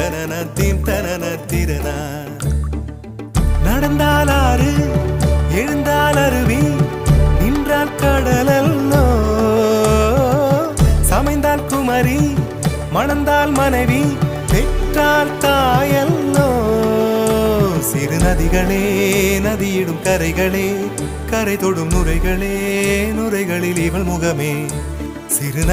தனன தீம் தனன திறனா. நடந்தால் ஆறு எழுந்தால் அருவி நின்றால் கடலல்லோ, சமைந்தால் குமரி மணந்தால் மனைவி பெற்றால் தாயல்லோ. சிறு நதிகளே நதியிடும் கரைகளே கரை தொடும் நுரைகளே நுரைகளில் இவள் முகமே. சிறு